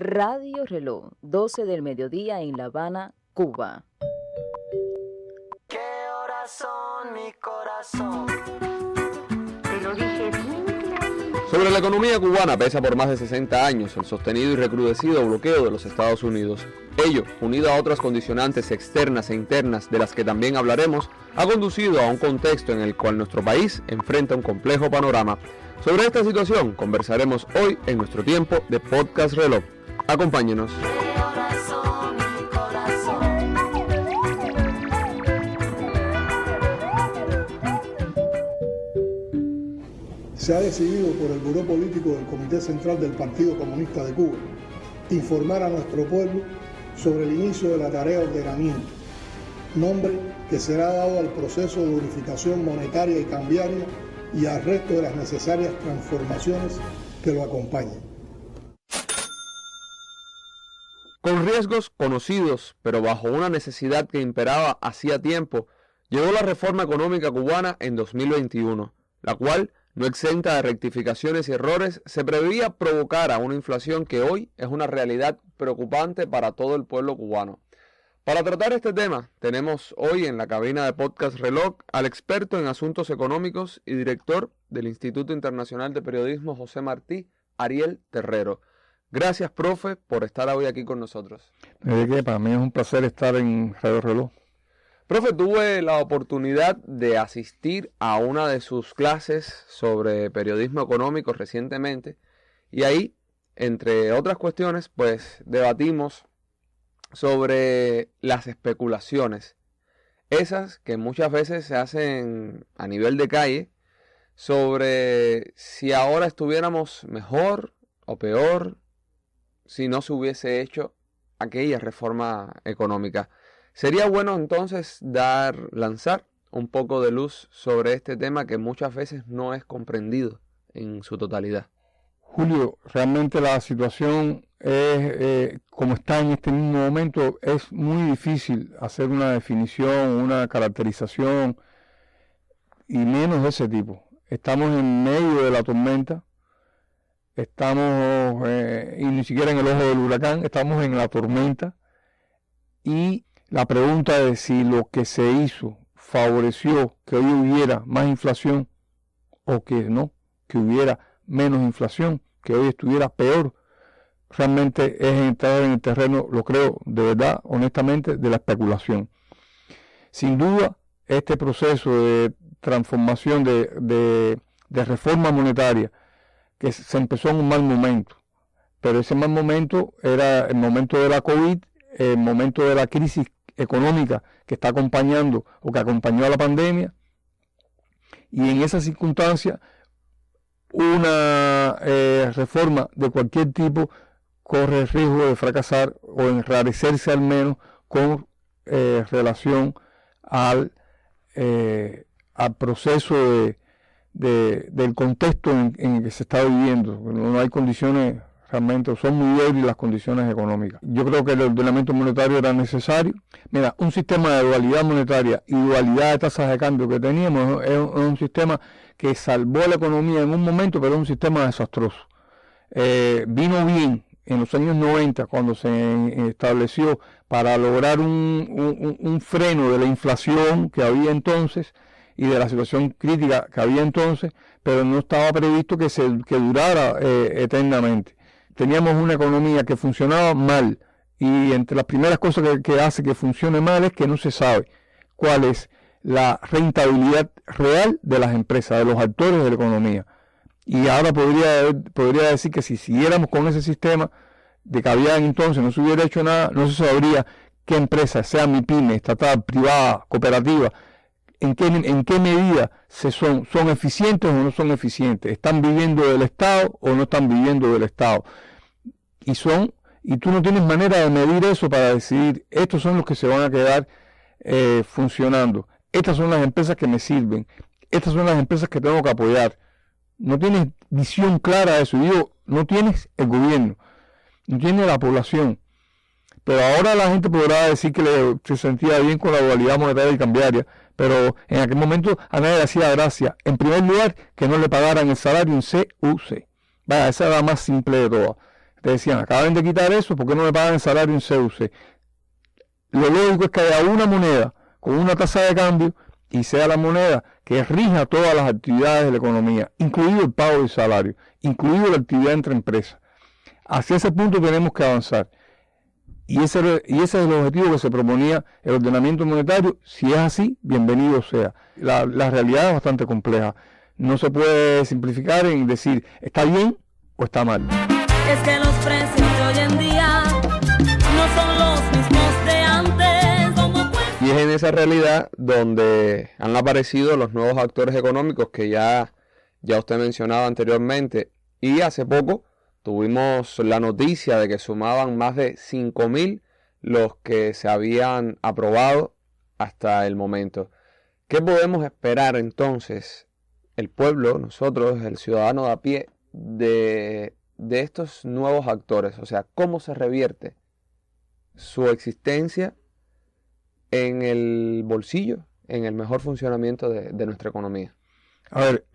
Radio Reloj, 12 del mediodía en La Habana, Cuba. ¿Qué horas son, mi corazón? Te lo dije bien clarito. Sobre la economía cubana pesa por más de 60 años el sostenido y recrudecido bloqueo de los Estados Unidos. Ello, unido a otras condicionantes externas e internas de las que también hablaremos, ha conducido a un contexto en el cual nuestro país enfrenta un complejo panorama. Sobre esta situación conversaremos hoy en nuestro tiempo de Podcast Reloj. Acompáñenos. ¿Qué horas son, mi corazón? Se ha decidido por el Buró Político del Comité Central del Partido Comunista de Cuba informar a nuestro pueblo sobre el inicio de la tarea de ordenamiento, nombre que será dado al proceso de unificación monetaria y cambiaria y al resto de las necesarias transformaciones que lo acompañen. Con riesgos conocidos, pero bajo una necesidad que imperaba hacía tiempo, llegó la reforma económica cubana en 2021, la cual, no exenta de rectificaciones y errores, se preveía provocar a una inflación que hoy es una realidad preocupante para todo el pueblo cubano. Para tratar este tema, tenemos hoy en la cabina de Podcast Reloj al experto en asuntos económicos y director del Instituto Internacional de Periodismo José Martí, Ariel Terrero. Gracias, profe, por estar hoy aquí con nosotros. Para mí es un placer estar en Radio Reloj. Profe, tuve la oportunidad de asistir a una de sus clases sobre periodismo económico recientemente y ahí, entre otras cuestiones, pues debatimos sobre las especulaciones, esas que muchas veces se hacen a nivel de calle, sobre si ahora estuviéramos mejor o peor si no se hubiese hecho aquella reforma económica. Sería bueno entonces lanzar un poco de luz sobre este tema que muchas veces no es comprendido en su totalidad. Julio, realmente la situación es, como está en este mismo momento, es muy difícil hacer una definición, una caracterización y menos de ese tipo. Estamos en medio de la tormenta, estamos y ni siquiera en el ojo del huracán, estamos en la tormenta y la pregunta es si lo que se hizo favoreció que hoy hubiera más inflación o que no, que hubiera menos inflación, que hoy estuviera peor, realmente es entrar en el terreno, lo creo de verdad, honestamente, de la especulación. Sin duda, este proceso de transformación, de reforma monetaria, que se empezó en un mal momento, pero ese mal momento era el momento de la COVID, el momento de la crisis económica que está acompañando o que acompañó a la pandemia, y en esa circunstancia una reforma de cualquier tipo corre el riesgo de fracasar o enrarecerse al menos con relación al proceso del contexto en el que se está viviendo. No hay condiciones, realmente son muy débiles las condiciones económicas. Yo creo que el ordenamiento monetario era necesario. Mira, un sistema de dualidad monetaria y dualidad de tasas de cambio que teníamos es un sistema que salvó la economía en un momento, pero es un sistema desastroso. Vino bien en los años 90, cuando se estableció para lograr un freno de la inflación que había entonces y de la situación crítica que había entonces, pero no estaba previsto que durara eternamente. Teníamos una economía que funcionaba mal y entre las primeras cosas que hace que funcione mal es que no se sabe cuál es la rentabilidad real de las empresas, de los actores de la economía. Y ahora podría decir que si siguiéramos con ese sistema de que había entonces, no se hubiera hecho nada, no se sabría qué empresa, sea MIPYME, estatal, privada, cooperativa, en qué medida son eficientes o no son eficientes, están viviendo del Estado o no están viviendo del Estado. Y tú no tienes manera de medir eso para decidir, estos son los que se van a quedar funcionando, estas son las empresas que me sirven, estas son las empresas que tengo que apoyar. No tienes visión clara de eso. Digo, no tienes el gobierno, no tiene la población. Pero ahora la gente podrá decir que se sentía bien con la dualidad monetaria y cambiaria, pero en aquel momento a nadie le hacía gracia. En primer lugar, que no le pagaran el salario en CUC. Vaya, esa era la más simple de todas. Te decían, acaban de quitar eso, ¿por qué no me pagan el salario en CUC? Lo lógico es que haya una moneda con una tasa de cambio y sea la moneda que rija todas las actividades de la economía, incluido el pago del salario, incluido la actividad entre empresas. Hacia ese punto tenemos que avanzar. Y ese es el objetivo que se proponía el ordenamiento monetario. Si es así, bienvenido sea. La realidad es bastante compleja. No se puede simplificar en decir está bien o está mal. Es que los precios de hoy en día no son los mismos de antes. Y es en esa realidad donde han aparecido los nuevos actores económicos que ya usted mencionaba anteriormente. Y hace poco tuvimos la noticia de que sumaban más de 5.000 los que se habían aprobado hasta el momento. ¿Qué podemos esperar entonces el pueblo, nosotros, el ciudadano de a pie, de estos nuevos actores? O sea, ¿cómo se revierte su existencia en el bolsillo, en el mejor funcionamiento de nuestra economía? A ver,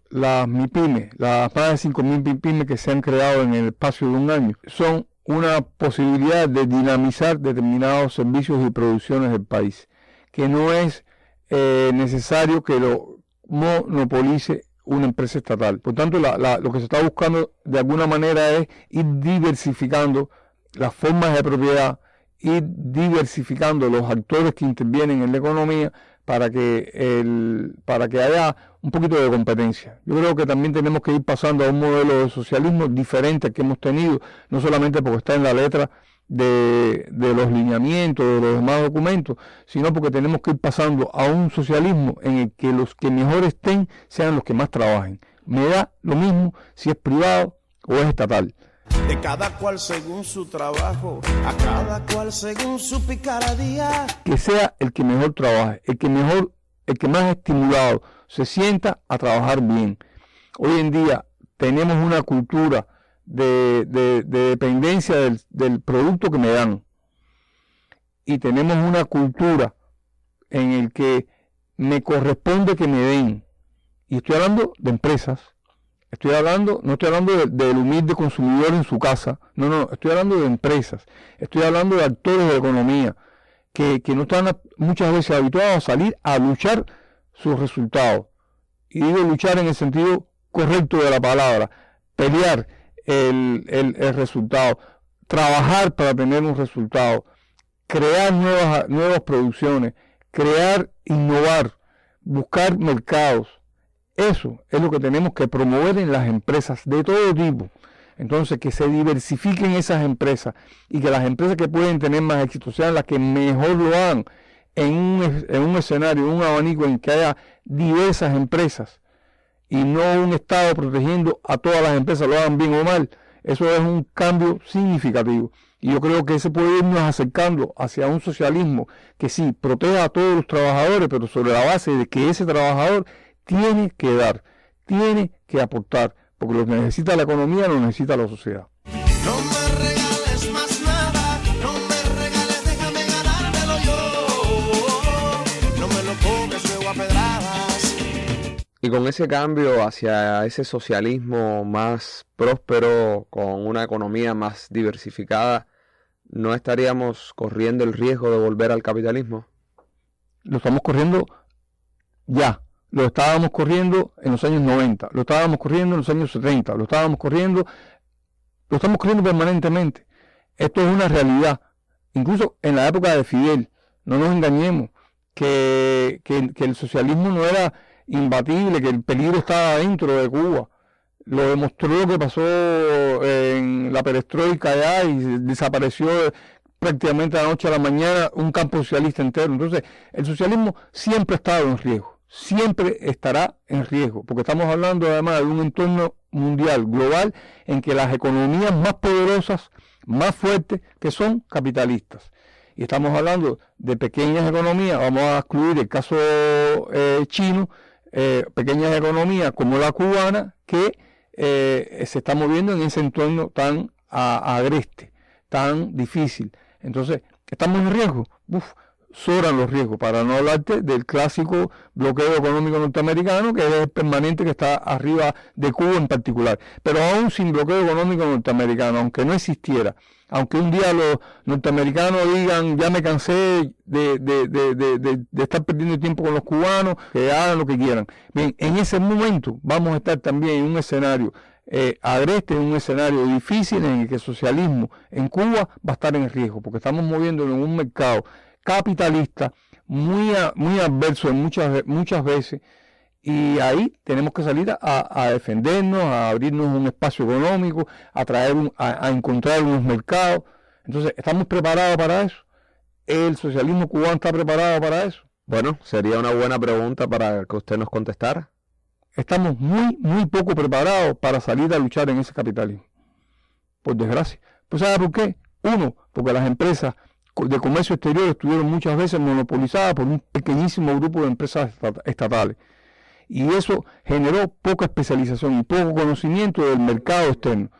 las MIPYME, las más de 5.000 MIPYME que se han creado en el espacio de un año, son una posibilidad de dinamizar determinados servicios y producciones del país, que no es necesario que lo monopolice una empresa estatal. Por tanto, lo que se está buscando de alguna manera es ir diversificando las formas de propiedad, ir diversificando los actores que intervienen en la economía para que haya un poquito de competencia. Yo creo que también tenemos que ir pasando a un modelo de socialismo diferente al que hemos tenido, no solamente porque está en la letra de los lineamientos, de los demás documentos, sino porque tenemos que ir pasando a un socialismo en el que los que mejor estén sean los que más trabajen. Me da lo mismo si es privado o es estatal. De cada cual según su trabajo, a cada cual según su picardía. Que sea el que mejor trabaje, el que más estimulado se sienta a trabajar bien. Hoy en día tenemos una cultura de dependencia del producto que me dan. Y tenemos una cultura en el que me corresponde que me den. Y estoy hablando de empresas. No estoy hablando del humilde consumidor en su casa. No, estoy hablando de empresas. Estoy hablando de actores de la economía que no están muchas veces habituados a salir a luchar sus resultados. Y digo luchar en el sentido correcto de la palabra. Pelear el resultado. Trabajar para tener un resultado. Crear nuevas producciones. Innovar. Buscar mercados. Eso es lo que tenemos que promover en las empresas de todo tipo. Entonces, que se diversifiquen esas empresas y que las empresas que pueden tener más éxito sean las que mejor lo hagan en un escenario, en un abanico en que haya diversas empresas y no un Estado protegiendo a todas las empresas, lo hagan bien o mal. Eso es un cambio significativo. Y yo creo que ese puede irnos acercando hacia un socialismo que sí, proteja a todos los trabajadores, pero sobre la base de que ese trabajador tiene que dar, tiene que aportar, porque lo que necesita la economía lo necesita la sociedad. No me regales más nada, no me regales, déjame ganármelo yo. No me lo pongas luego a pedradas. Y con ese cambio hacia ese socialismo más próspero, con una economía más diversificada, ¿no estaríamos corriendo el riesgo de volver al capitalismo? Lo estamos corriendo ya. Lo estábamos corriendo en los años 90, lo estábamos corriendo en los años 70, lo estamos corriendo permanentemente. Esto es una realidad. Incluso en la época de Fidel, no nos engañemos, que el socialismo no era imbatible, que el peligro estaba dentro de Cuba. Lo demostró lo que pasó en la perestroika allá y desapareció prácticamente de la noche a la mañana un campo socialista entero. Entonces, el socialismo siempre ha estado en riesgo. Siempre estará en riesgo, porque estamos hablando además de un entorno mundial, global, en que las economías más poderosas, más fuertes, que son capitalistas. Y estamos hablando de pequeñas economías, vamos a excluir el caso chino, pequeñas economías como la cubana, que se está moviendo en ese entorno tan agreste, tan difícil. Entonces, ¿estamos en riesgo? sobran los riesgos, para no hablarte del clásico bloqueo económico norteamericano, que es el permanente que está arriba de Cuba en particular. Pero aún sin bloqueo económico norteamericano, aunque no existiera, aunque un día los norteamericanos digan, ya me cansé de estar perdiendo tiempo con los cubanos, que hagan lo que quieran. Bien, en ese momento vamos a estar también en un escenario agreste, en un escenario difícil en el que el socialismo en Cuba va a estar en riesgo, porque estamos moviéndonos en un mercado capitalista muy adverso muchas veces, y ahí tenemos que salir a defendernos, a abrirnos un espacio económico, a encontrar unos mercados. Entonces, ¿estamos preparados para eso? ¿El socialismo cubano está preparado para eso? Bueno, sería una buena pregunta para que usted nos contestara. Estamos muy poco preparados para salir a luchar en ese capitalismo, por desgracia. Pues ¿sabe por qué? Uno, porque las empresas de comercio exterior estuvieron muchas veces monopolizadas por un pequeñísimo grupo de empresas estatales, y eso generó poca especialización y poco conocimiento del mercado externo.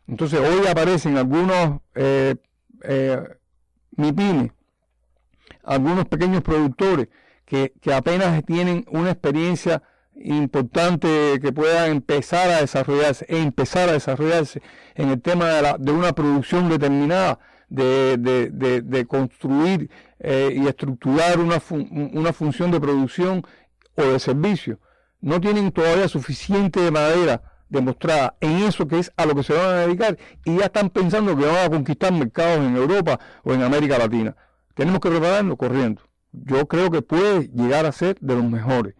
Entonces hoy aparecen algunos MIPYME, algunos pequeños productores que apenas tienen una experiencia importante, que puedan empezar a desarrollarse en el tema de una producción determinada, de construir y estructurar una función de producción o de servicio. No tienen todavía suficiente madera demostrada en eso que es a lo que se van a dedicar, y ya están pensando que van a conquistar mercados en Europa o en América Latina. Tenemos que prepararnos corriendo. Yo creo que puede llegar a ser de los mejores.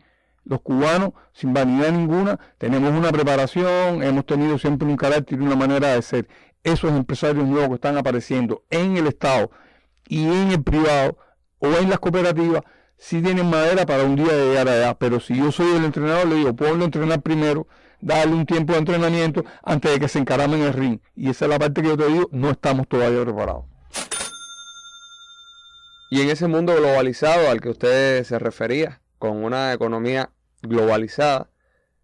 Los cubanos, sin vanidad ninguna, tenemos una preparación, hemos tenido siempre un carácter y una manera de ser. Esos empresarios nuevos que están apareciendo en el Estado y en el privado o en las cooperativas, sí tienen madera para un día llegar allá. Pero si yo soy el entrenador, le digo, ponlo a entrenar primero, darle un tiempo de entrenamiento antes de que se encaramen en el ring. Y esa es la parte que yo te digo, no estamos todavía preparados. Y en ese mundo globalizado al que usted se refería, con una economía globalizada,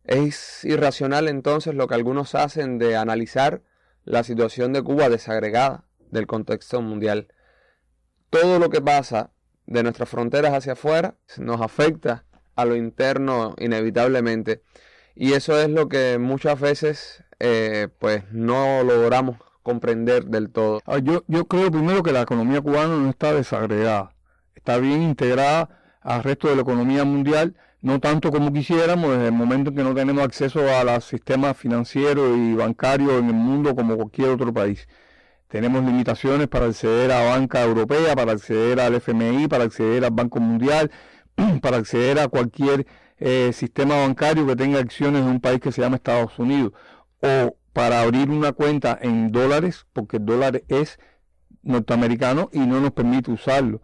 es irracional entonces lo que algunos hacen de analizar la situación de Cuba desagregada del contexto mundial. Todo lo que pasa de nuestras fronteras hacia afuera nos afecta a lo interno inevitablemente, y eso es lo que muchas veces pues no logramos comprender del todo. Yo creo primero que la economía cubana no está desagregada, está bien integrada al resto de la economía mundial, no tanto como quisiéramos, desde el momento en que no tenemos acceso a los sistemas financieros y bancarios en el mundo como cualquier otro país. Tenemos limitaciones para acceder a banca europea, para acceder al FMI, para acceder al Banco Mundial, para acceder a cualquier sistema bancario que tenga acciones de un país que se llama Estados Unidos, o para abrir una cuenta en dólares, porque el dólar es norteamericano y no nos permite usarlo,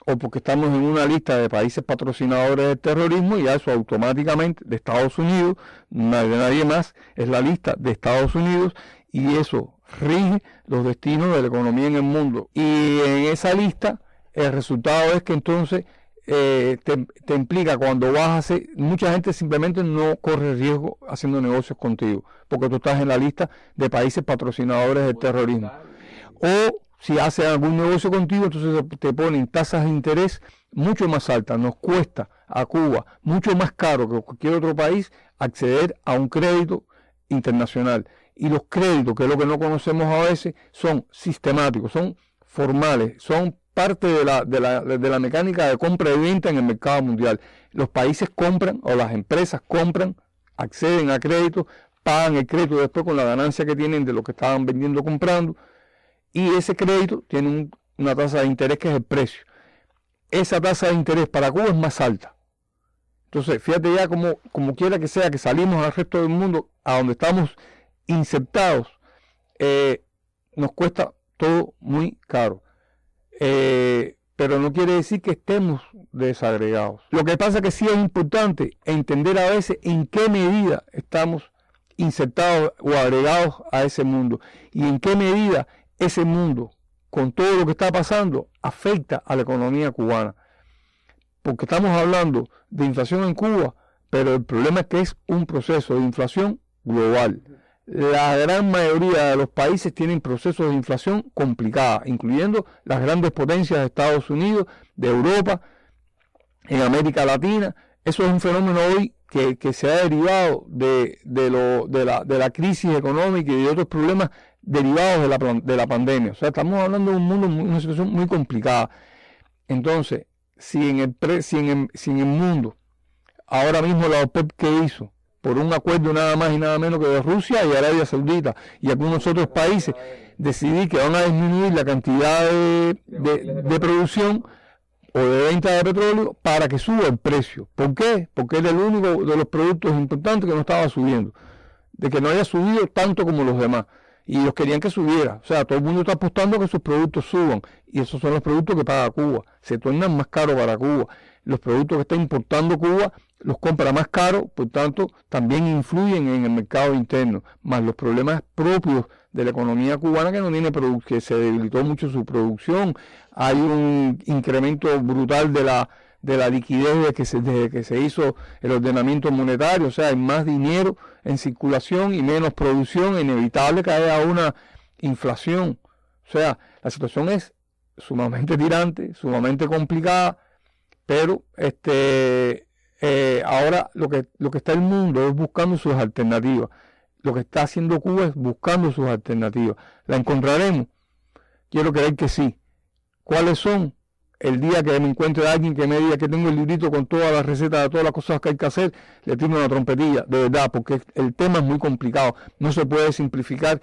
o porque estamos en una lista de países patrocinadores del terrorismo, y eso automáticamente de Estados Unidos, nadie más, es la lista de Estados Unidos, y eso rige los destinos de la economía en el mundo. Y en esa lista el resultado es que entonces te implica, cuando vas a hacer, mucha gente simplemente no corre riesgo haciendo negocios contigo, porque tú estás en la lista de países patrocinadores del terrorismo. O si hacen algún negocio contigo, entonces te ponen tasas de interés mucho más altas. Nos cuesta a Cuba mucho más caro que cualquier otro país acceder a un crédito internacional. Y los créditos, que es lo que no conocemos a veces, son sistemáticos, son formales, son parte de la mecánica de compra y venta en el mercado mundial. Los países compran, o las empresas compran, acceden a crédito, pagan el crédito después con la ganancia que tienen de lo que estaban vendiendo, comprando, y ese crédito tiene una tasa de interés que es el precio. Esa tasa de interés para Cuba es más alta. Entonces, fíjate ya como quiera que sea que salimos al resto del mundo, a donde estamos insertados, nos cuesta todo muy caro. Pero no quiere decir que estemos desagregados. Lo que pasa es que sí es importante entender a veces en qué medida estamos insertados o agregados a ese mundo, y en qué medida ese mundo, con todo lo que está pasando, afecta a la economía cubana. Porque estamos hablando de inflación en Cuba, pero el problema es que es un proceso de inflación global. la gran mayoría de los países tienen procesos de inflación complicados, incluyendo las grandes potencias de Estados Unidos, de Europa, en América Latina. Eso es un fenómeno hoy que se ha derivado de la crisis económica y de otros problemas derivados de la pandemia. O sea, estamos hablando de un mundo, una situación muy complicada. Entonces, si en el mundo, ahora mismo la OPEP, ¿qué hizo? Por un acuerdo nada más y nada menos que de Rusia y Arabia Saudita y algunos otros países, decidir que van a disminuir la cantidad de producción o de venta de petróleo para que suba el precio. ¿Por qué? Porque era el único de los productos importantes que no estaba subiendo, de que no haya subido tanto como los demás. Y ellos querían que subiera. O sea, todo el mundo está apostando a que sus productos suban. Y esos son los productos que paga Cuba. Se tornan más caros para Cuba. Los productos que está importando Cuba los compra más caros, por tanto, también influyen en el mercado interno. Más los problemas propios de la economía cubana, que no tiene que se debilitó mucho su producción. Hay un incremento brutal de la liquidez desde que se hizo el ordenamiento monetario. O sea, hay más dinero en circulación y menos producción, es inevitable que haya una inflación. O sea, la situación es sumamente tirante, sumamente complicada, pero ahora lo que está el mundo es buscando sus alternativas. Lo que está haciendo Cuba es buscando sus alternativas. ¿La encontraremos? Quiero creer que sí. ¿Cuáles son? El día que me encuentre alguien que me diga que tengo el librito con todas las recetas de todas las cosas que hay que hacer, le tiro una trompetilla, de verdad, porque el tema es muy complicado. No se puede simplificar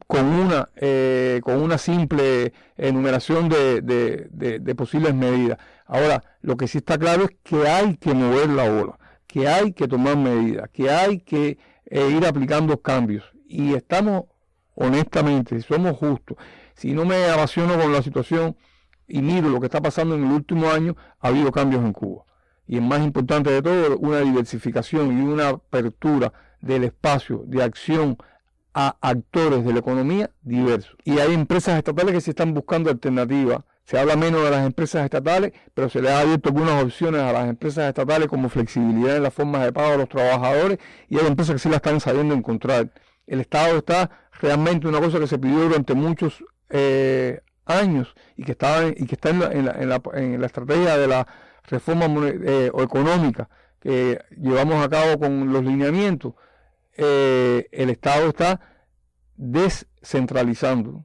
con una simple enumeración de posibles medidas. Ahora, lo que sí está claro es que hay que mover la bola, que hay que tomar medidas, que hay que ir aplicando cambios. Y estamos, honestamente, si somos justos, si no me apasiono con la situación y miro lo que está pasando en el último año, ha habido cambios en Cuba. Y el más importante de todo, una diversificación y una apertura del espacio de acción a actores de la economía diversos. Y hay empresas estatales que se están buscando alternativas. Se habla menos de las empresas estatales, pero se le ha abierto algunas opciones a las empresas estatales, como flexibilidad en las formas de pago a los trabajadores, y hay empresas que sí la están sabiendo encontrar. El Estado está realmente una cosa que se pidió durante muchos años y que está en la estrategia de la reforma económica que llevamos a cabo con los lineamientos. El Estado está descentralizando,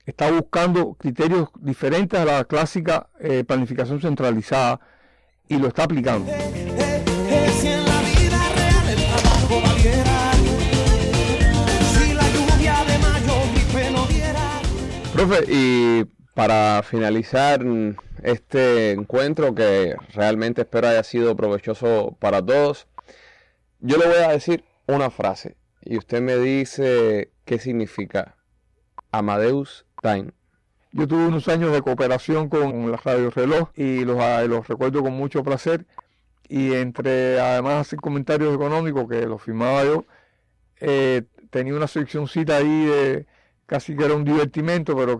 está buscando criterios diferentes a la clásica planificación centralizada y lo está aplicando. Si en la vida real el trabajo valiera, si la lluvia de mayo gripe no diera. Profe, y para finalizar este encuentro, que realmente espero haya sido provechoso para todos, yo le voy a decir una frase y usted me dice qué significa Amadeus Time. Yo tuve unos años de cooperación con la Radio Reloj y los recuerdo con mucho placer, y entre además hacer comentarios económicos que los firmaba yo, tenía una seccioncita ahí de casi que era un divertimento, pero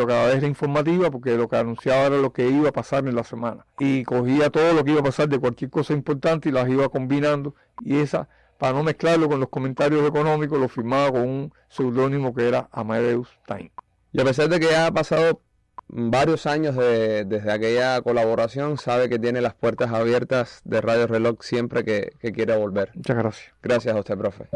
cada vez era informativa, porque lo que anunciaba era lo que iba a pasar en la semana, y cogía todo lo que iba a pasar de cualquier cosa importante y las iba combinando, y esa, para no mezclarlo con los comentarios económicos, lo firmaba con un seudónimo que era Amadeus Time. Y a pesar de que ya ha pasado varios años desde aquella colaboración, sabe que tiene las puertas abiertas de Radio Reloj siempre que quiera volver. Muchas gracias. Gracias a usted, profe.